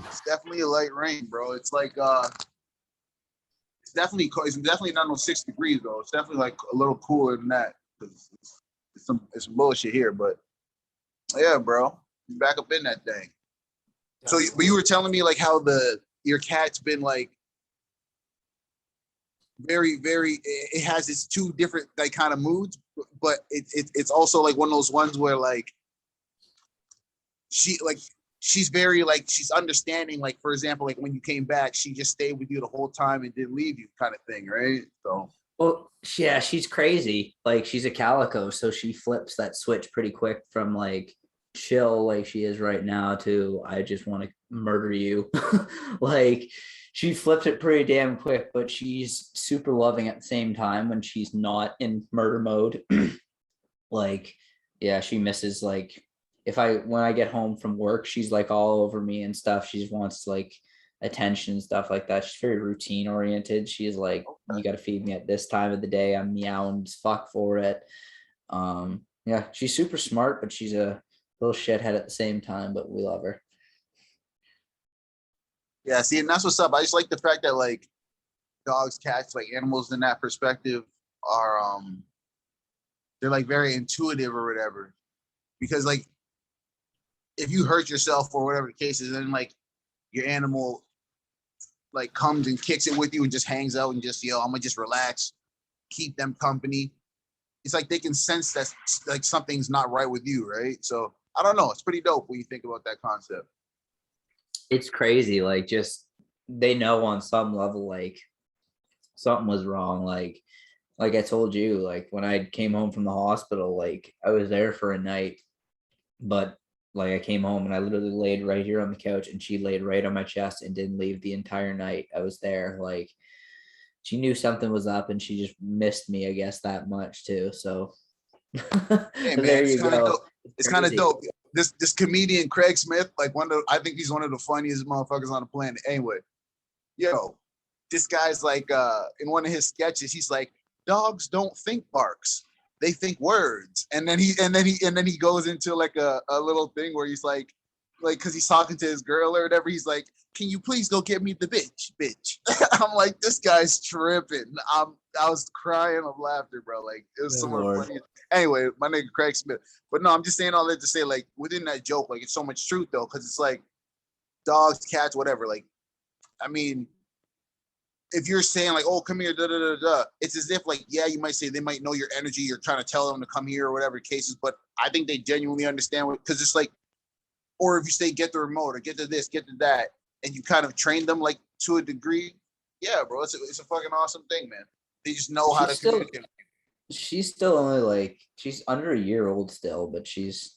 It's definitely a light rain, bro. It's like it's definitely not no 6 degrees though. It's definitely like a little cooler than that. It's some bullshit here, but yeah, bro, you back up in that thing. So, but you were telling me like how your cat's been like very, very. It has its two different like kind of moods, but it's also like one of those ones where like she's very like she's understanding. Like for example, like when you came back, she just stayed with you the whole time and didn't leave you, kind of thing, right? So. Well, yeah, she's crazy. Like she's a calico, so she flips that switch pretty quick from like chill like she is right now to I just want to murder you. Like she flips it pretty damn quick, but she's super loving at the same time when she's not in murder mode. Like, yeah, she misses like if I when I get home from work, she's like all over me and stuff. She just wants like attention, stuff like that. She's very routine oriented. She's like, you got to feed me at this time of the day. I'm meowing as fuck for it. Yeah, she's super smart, but she's a little shithead at the same time, but we love her. Yeah, see, and that's what's up. I just like the fact that like dogs, cats, like animals in that perspective are they're like very intuitive or whatever. Because like if you hurt yourself or whatever the case is, then like your animal like comes and kicks it with you and just hangs out and just I'm gonna just relax, keep them company. It's like they can sense that like something's not right with you, right? So I don't know. It's pretty dope when you think about that concept. It's crazy. Like just they know on some level like something was wrong. Like I told you, like when I came home from the hospital, like I was there for a night, but like I came home and I literally laid right here on the couch and she laid right on my chest and didn't leave the entire night. I was there. Like she knew something was up and she just missed me, I guess, that much too. So Hey man, there it's you kind of go. dope. It's kind of dope. This comedian Craig Smith, like I think he's one of the funniest motherfuckers on the planet. Anyway, yo, this guy's like in one of his sketches, he's like, dogs don't think barks, they think words. And then he goes into like a little thing where he's like because he's talking to his girl or whatever, he's like, can you please go get me the bitch? I'm like, this guy's tripping. I was crying of laughter, bro. Like it was Good some of the Lord. funniest. Anyway, my nigga Craig Smith. But no, I'm just saying all that to say, like, within that joke, like, it's so much truth though, because it's like dogs, cats, whatever. Like, I mean, if you're saying like, oh, come here, da da da da, it's as if like, yeah, you might say they might know your energy. You're trying to tell them to come here or whatever cases, but I think they genuinely understand because it's like, or if you say get the remote or get to this, get to that, and you kind of train them like to a degree, yeah, bro, it's a fucking awesome thing, man. They just know how She's to still communicate. she's still only like she's under a year old still, but she's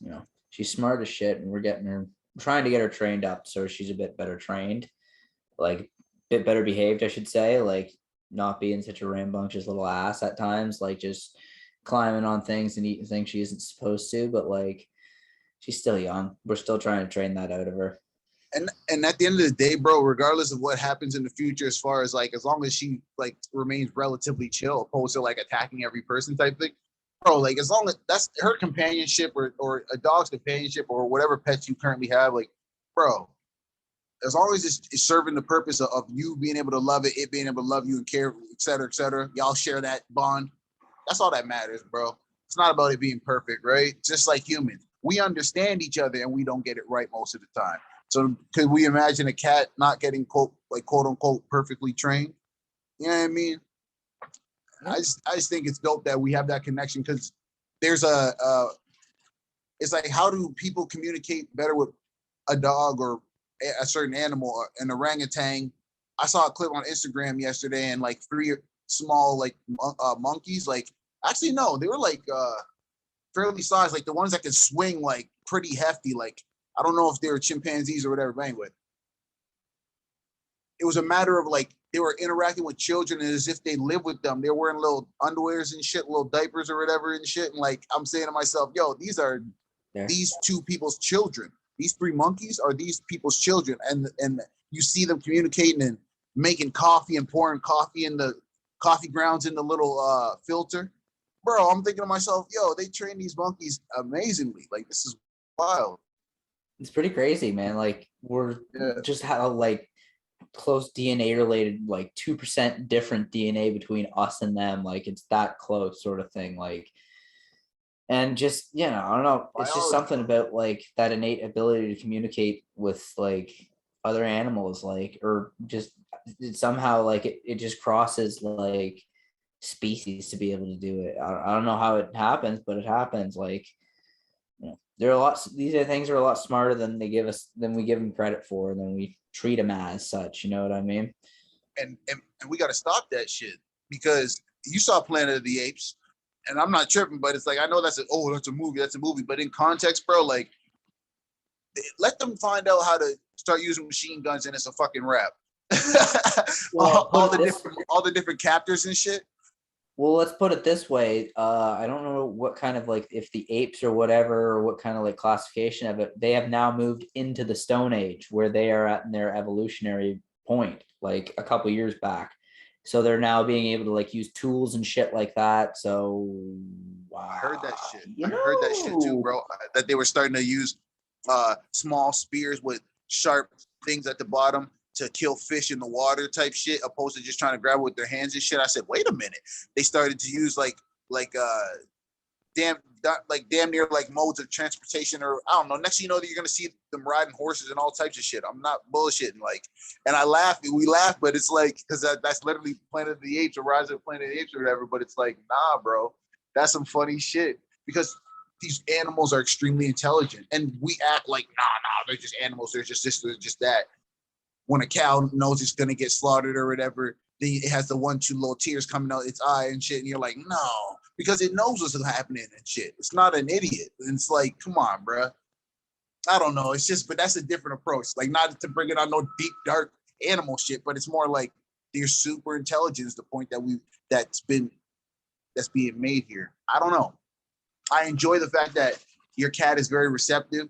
she's smart as shit and we're getting her trying to get her trained up so she's a bit better trained, like a bit better behaved, I should say, like not being such a rambunctious little ass at times, like just climbing on things and eating things she isn't supposed to, but like she's still young. We're still trying to train that out of her. And at the end of the day, bro, regardless of what happens in the future, as far as like as long as she like remains relatively chill, opposed to like attacking every person type thing, bro, like as long as that's her companionship or a dog's companionship or whatever pets you currently have, like, bro, as long as it's serving the purpose of you being able to love it being able to love you and care, et cetera, y'all share that bond. That's all that matters, bro. It's not about it being perfect, right? Just like humans, we understand each other and we don't get it right most of the time. So could we imagine a cat not getting quote unquote perfectly trained? You know what I mean? I just think it's dope that we have that connection because there's it's like, how do people communicate better with a dog or a certain animal, an orangutan? I saw a clip on Instagram yesterday, and like three small like monkeys. Like, actually, no, they were like fairly sized, like the ones that can swing like pretty hefty. Like, I don't know if they were chimpanzees or whatever. But anyway, it was a matter of like they were interacting with children as if they lived with them. They're wearing little underwears and shit, little diapers or whatever and shit. And like, I'm saying to myself, yo, these are these two people's children. These three monkeys are these people's children. And you see them communicating and making coffee and pouring coffee in the coffee grounds in the little filter. Bro, I'm thinking to myself, yo, they train these monkeys amazingly. Like, this is wild. It's pretty crazy, man. Like we're just how like close DNA related, like 2% different DNA between us and them. Like it's that close sort of thing. Like, and just, I don't know. It's just Biology. something about like that innate ability to communicate with like other animals, like, or just somehow like it just crosses like species to be able to do it. I don't know how it happens, but it happens. Like, they're a lot. These are things are a lot smarter than we give them credit for, and then we treat them as such. You know what I mean? And we got to stop that shit because you saw Planet of the Apes, and I'm not tripping, but it's like I know that's a movie, but in context, bro, like let them find out how to start using machine guns, and it's a fucking rap. Well, all the different captors and shit. Well, let's put it this way. I don't know what kind of like if the apes or whatever, or what kind of like classification of it, they have now moved into the Stone Age where they are at in their evolutionary point, like a couple years back. So they're now being able to like use tools and shit like that. So wow. I heard that shit. Heard that shit too, bro. That they were starting to use small spears with sharp things at the bottom to kill fish in the water type shit, opposed to just trying to grab it with their hands and shit. I said, wait a minute. They started to use like damn near like modes of transportation, or I don't know. Next thing you know, you're gonna see them riding horses and all types of shit. I'm not bullshitting. Like, and we laugh, but it's like because that's literally Planet of the Apes or Rise of the Planet of the Apes or whatever. But it's like, nah, bro, that's some funny shit because these animals are extremely intelligent, and we act like nah, they're just animals. They're just this, they're just that. When a cow knows it's gonna get slaughtered or whatever, then it has the 1-2 little tears coming out its eye and shit, and you're like, no, because it knows what's happening and shit. It's not an idiot. And it's like, come on, bro. I don't know. It's just, but that's a different approach. Like, not to bring it on no deep, dark animal shit, but it's more like they're super intelligent is the point that's being made here. I don't know. I enjoy the fact that your cat is very receptive.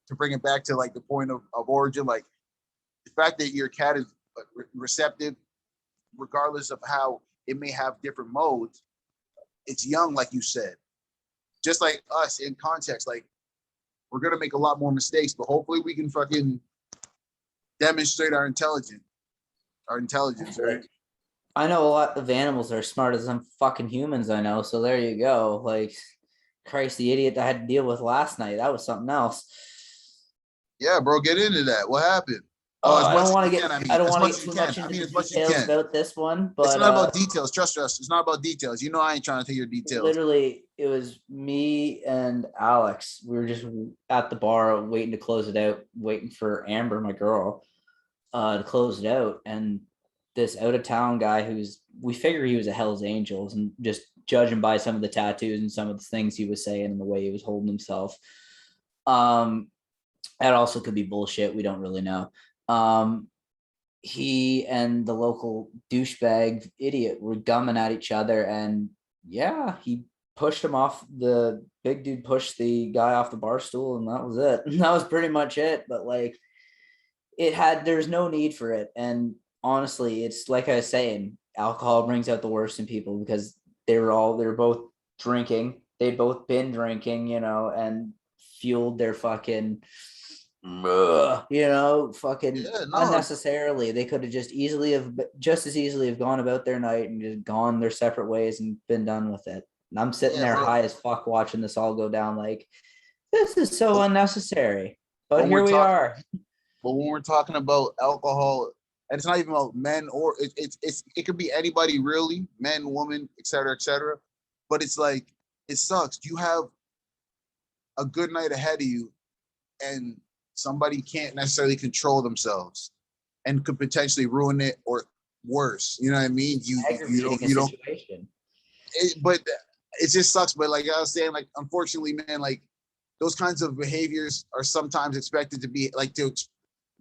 To bring it back to like the point of origin, like the fact that your cat is receptive, regardless of how it may have different modes, it's young, like you said. Just like us in context, like we're gonna make a lot more mistakes, but hopefully we can fucking demonstrate our intelligence. Right? I know a lot of animals are as smart as some fucking humans I know, so there you go. Like, Christ, the idiot I had to deal with last night, that was something else. Yeah, bro, get into that. What happened? I don't want to get too much into the details about this one, but it's not about details. Trust us, it's not about details. You know, I ain't trying to take your details. Literally, it was me and Alex. We were just at the bar waiting to close it out, waiting for Amber, my girl, to close it out. And this out of town guy we figure he was a Hell's Angels, and just judging by some of the tattoos and some of the things he was saying and the way he was holding himself. That also could be bullshit. We don't really know. He and the local douchebag idiot were gumming at each other, and yeah, he pushed him off. The big dude pushed the guy off the bar stool, and that was it. That was pretty much it. But like, there's no need for it. And honestly, it's like I was saying, alcohol brings out the worst in people because they were both drinking. They'd both been drinking, and fueled their fucking fucking unnecessarily. They could have just as easily have gone about their night and just gone their separate ways and been done with it. And I'm sitting there high as fuck watching this all go down, like, this is so unnecessary. But here we are. But when we're talking about alcohol, and it's not even about men, or it could be anybody really, men, women, etc., etc. But it's like, it sucks. You have a good night ahead of you, and somebody can't necessarily control themselves and could potentially ruin it, or worse. You know what I mean? You don't. But it just sucks. But like I was saying, like, unfortunately, man, like those kinds of behaviors are sometimes expected to be like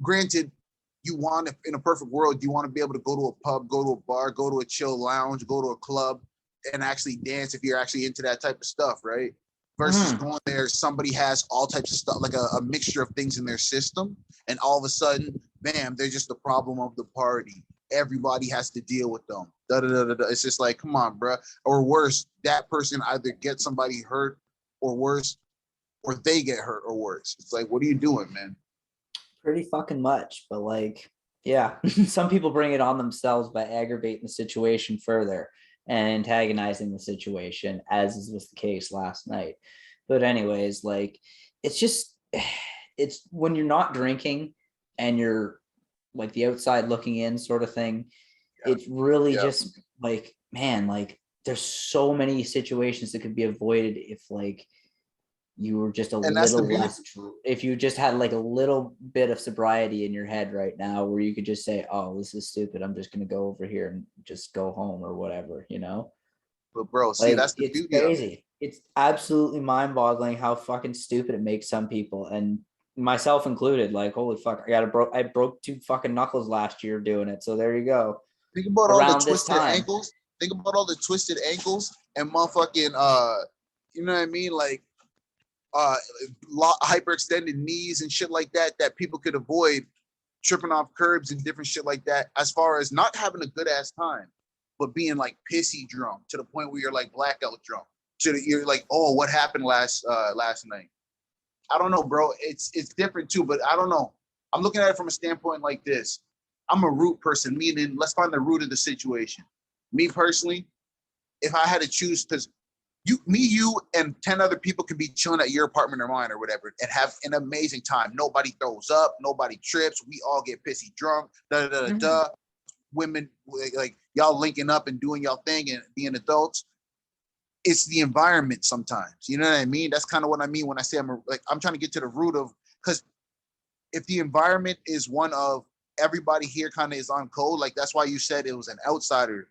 granted. You want to, in a perfect world, you want to be able to go to a pub, go to a bar, go to a chill lounge, go to a club, and actually dance if you're actually into that type of stuff, right? Versus going there, somebody has all types of stuff, like a mixture of things in their system, and all of a sudden, bam, they're just the problem of the party. Everybody has to deal with them. It's just like, come on, bro. Or worse, that person either gets somebody hurt, or worse, or they get hurt or worse. It's like, what are you doing, man? Pretty fucking much, but like, yeah, some people bring it on themselves by aggravating the situation further and antagonizing the situation, as was the case last night. But anyways, like, it's just, it's when you're not drinking and you're like the outside looking in sort of thing. Yeah. It's really Yeah. just like, man, like there's so many situations that could be avoided if like you were just a And that's the little beauty. less, if you just had like a little bit of sobriety in your head right now where you could just say, oh, this is stupid, I'm just going to go over here and just go home or whatever, you know? But bro, see, Like, that's the it's beauty of it. crazy. It's absolutely mind-boggling how fucking stupid it makes some people, and myself included. Like, holy fuck, I broke 2 fucking knuckles last year doing it. So there you go. Think about all the Around this twisted time. ankles. Think about all the twisted ankles and motherfucking you know what I mean? Like hyperextended knees and shit like that that people could avoid tripping off curbs and different shit like that, as far as not having a good ass time, but being like pissy drunk to the point where you're like blackout drunk. You're like, oh, what happened last night? I don't know, bro. It's different too, but I don't know. I'm looking at it from a standpoint like this. I'm a root person, meaning let's find the root of the situation. Me personally, if I had to choose, because you, and 10 other people can be chilling at your apartment or mine or whatever and have an amazing time. Nobody throws up, nobody trips. We all get pissy drunk. Da da da da. Women like y'all linking up and doing y'all thing and being adults. It's the environment sometimes. You know what I mean? That's kind of what I mean when I say I'm trying to get to the root of, because if the environment is one of everybody here kind of is on code, like that's why you said it was an outsider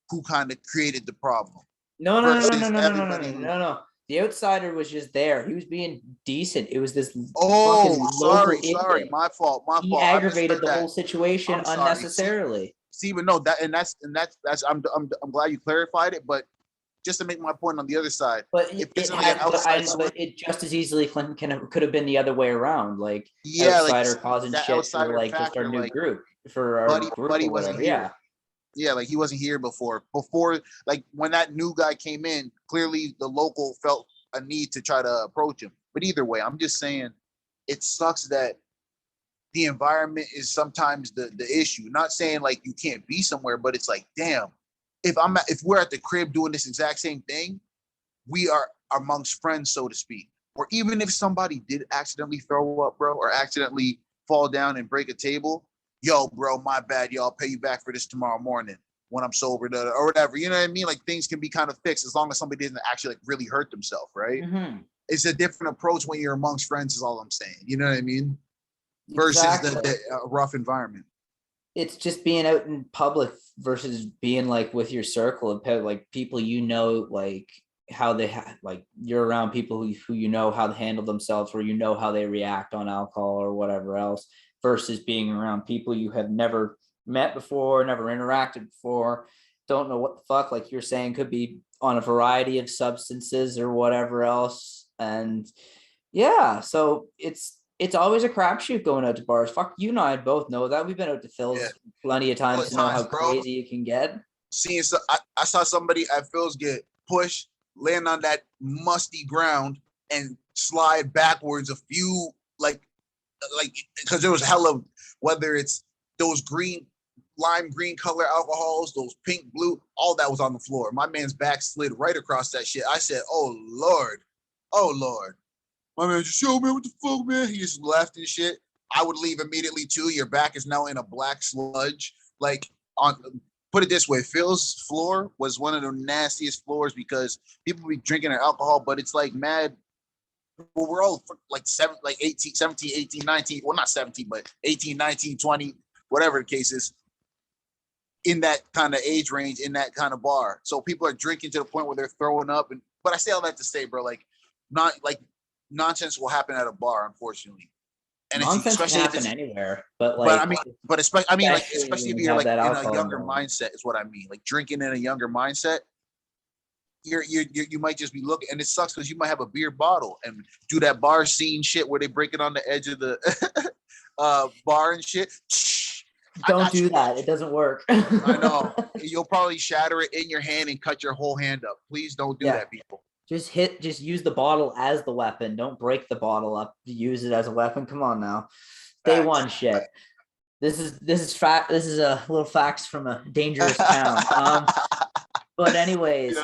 who kind of created the problem. No. The outsider was just there. He was being decent. It was this fucking sorry, idiot. my fault. He aggravated the whole situation unnecessarily. See, but no, that's I'm glad you clarified it, but just to make my point on the other side, but it just as easily could have been the other way around. Like, outsider like, causing shit for like factor, just our new group for our group or whatever. Yeah, like he wasn't here before, like when that new guy came in, clearly the local felt a need to try to approach him. But either way, I'm just saying it sucks that the environment is sometimes the issue. Not saying like you can't be somewhere, but it's like, damn, if we're at the crib doing this exact same thing, we are amongst friends, so to speak. Or even if somebody did accidentally throw up, bro, or accidentally fall down and break a table, yo, bro, my bad, yo, I'll pay you back for this tomorrow morning when I'm sober, or whatever. You know what I mean? Like things can be kind of fixed as long as somebody didn't actually like really hurt themselves, right? Mm-hmm. It's a different approach when you're amongst friends, is all I'm saying. You know what I mean? Versus the rough environment. It's just being out in public versus being like with your circle of like people, you know, like how they like you're around people who you know how they handle themselves, or you know how they react on alcohol or whatever else, versus being around people you have never met before, never interacted before, don't know what the fuck, like you're saying, could be on a variety of substances or whatever else. And yeah, so it's always a crapshoot going out to bars. Fuck, you and I both know that. We've been out to Phil's plenty of times to know how crazy it can get. Seeing, so I saw somebody at Phil's get pushed, land on that musty ground, and slide backwards a few, like because there was hella, whether it's those lime green color alcohols, those pink, blue, all that was on the floor. My man's back slid right across that shit. I said, oh Lord. My man just, yo, man, what the fuck, man? He just left and shit. I would leave immediately too. Your back is now in a black sludge. Like, put it this way, Phil's floor was one of the nastiest floors because people be drinking their alcohol, but it's like mad. Well, we're all like 18, 17, 18, 19. Well, not 17, but 18, 19, 20, whatever the case is, in that kind of age range, in that kind of bar. So people are drinking to the point where they're throwing up. But I say all that to say, bro, like, not like nonsense will happen at a bar, unfortunately. And nonsense can happen anywhere, but especially if you're like in a younger mindset, is what I mean. Like drinking in a younger mindset, you might just be looking, and it sucks because you might have a beer bottle and do that bar scene shit where they break it on the edge of the bar and shit. Don't do that. It doesn't work. I know. You'll probably shatter it in your hand and cut your whole hand up. Please don't do that, people. Just use the bottle as the weapon. Don't break the bottle up. Use it as a weapon. Come on now. Day one shit. This is fact. This is a little facts from a dangerous town. But anyways,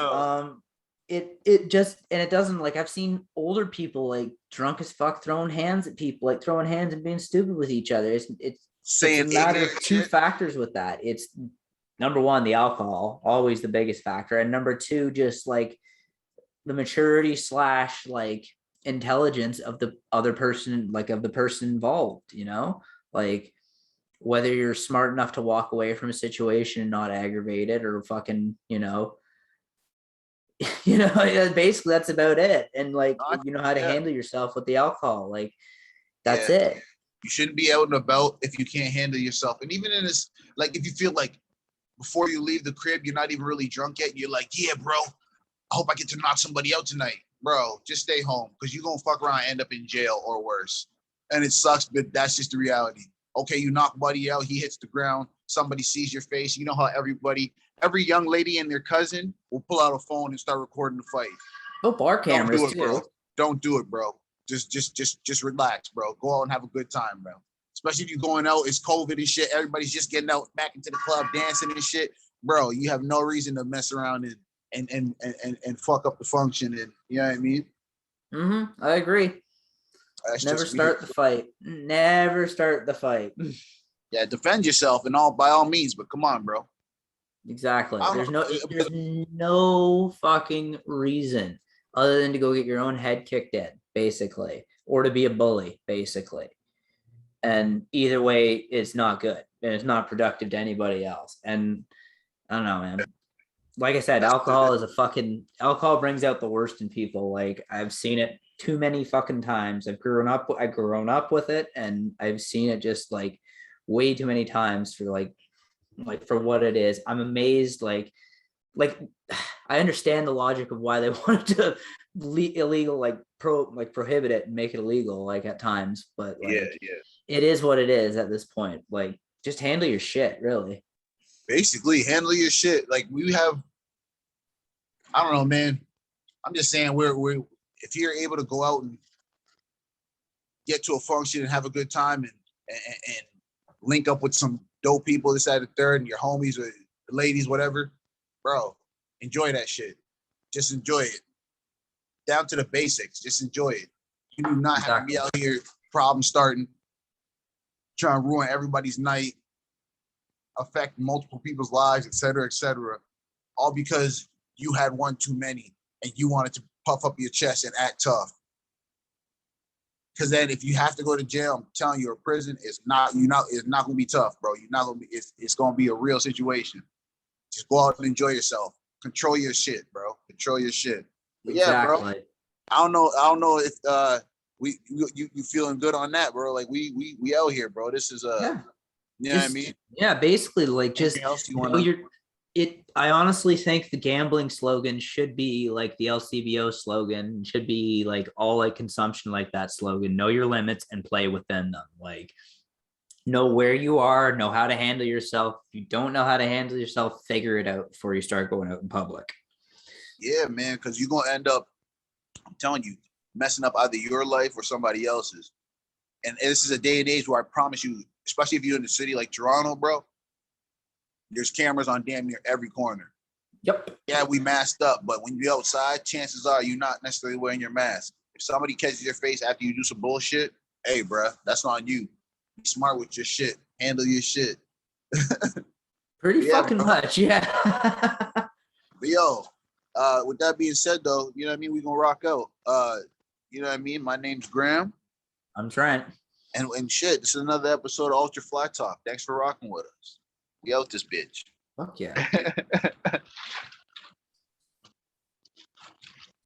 it just, and it doesn't, like, I've seen older people like drunk as fuck throwing hands at people, like throwing hands and being stupid with each other. It's a matter of two factors with that. It's number one, the alcohol, always the biggest factor, and number two, just like the maturity / like intelligence of the other person, like of the person involved, you know, like whether you're smart enough to walk away from a situation and not aggravate it, or fucking, basically that's about it. And like, you know how to handle yourself with the alcohol, like that's it. You shouldn't be out and about if you can't handle yourself. And even in this, like, if you feel like before you leave the crib, you're not even really drunk yet, you're like, yeah, bro, I hope I get to knock somebody out tonight. Bro, just stay home, because you're going to fuck around and end up in jail or worse. And it sucks, but that's just the reality. Okay, you knock buddy out, he hits the ground, somebody sees your face. You know how every young lady and their cousin will pull out a phone and start recording the fight. Oh, bar cameras. Don't do it, bro. Don't do it, bro. Just relax, bro. Go out and have a good time, bro. Especially if you're going out, it's COVID and shit. Everybody's just getting out back into the club, dancing and shit. Bro, you have no reason to mess around and fuck up the function. And you know what I mean? I agree. Never start the fight. Never start the fight. Yeah, defend yourself and all by all means, but come on, bro. Exactly. There's no fucking reason other than to go get your own head kicked in, basically, or to be a bully, basically. And either way, it's not good, and it's not productive to anybody else. And I don't know, man. Like I said, alcohol brings out the worst in people. Like, I've seen it too many fucking times. I've grown up with it, and I've seen it just like way too many times for like for what it is. I'm amazed. Like I understand the logic of why they wanted to illegal, prohibit it and make it illegal, like at times, but like, it is what it is at this point. Like, just handle your shit, really. Basically, handle your shit. Like, we have, I don't know, man. I'm just saying, we're if you're able to go out and get to a function and have a good time and link up with some dope people, this, that, and the third, and your homies or ladies, whatever, bro, enjoy that shit. Just enjoy it. Down to the basics. Just enjoy it. You do not have to be out here problem starting, trying to ruin everybody's night, affect multiple people's lives, et cetera, all because you had one too many and you wanted to puff up your chest and act tough. Because then if you have to go to jail, I'm telling you, or prison, it's not going to be tough, bro. It's going to be a real situation. Just go out and enjoy yourself. Control your shit, bro. Control your shit. But yeah, bro. I don't know if you feeling good on that, bro. Like, we out here, bro. This is you know what I mean? Yeah, basically, like, just I honestly think the gambling slogan should be like the LCBO slogan, should be like all like consumption, like that slogan. Know your limits and play within them. Like, know where you are, know how to handle yourself. If you don't know how to handle yourself, figure it out before you start going out in public. Yeah, man, because you're gonna end up, I'm telling you, messing up either your life or somebody else's. And this is a day and age where I promise you, especially if you're in a city like Toronto, bro, there's cameras on damn near every corner. Yep. Yeah, we masked up, but when you're outside, chances are you're not necessarily wearing your mask. If somebody catches your face after you do some bullshit, hey, bro, that's on you. Be smart with your shit. Handle your shit. Pretty fucking much, yeah. But yo, with that being said, though, you know what I mean? We're going to rock out. You know what I mean? My name's Graham. I'm Trent. And shit, this is another episode of Ultra Fly Talk. Thanks for rocking with us. We out this bitch. Fuck yeah.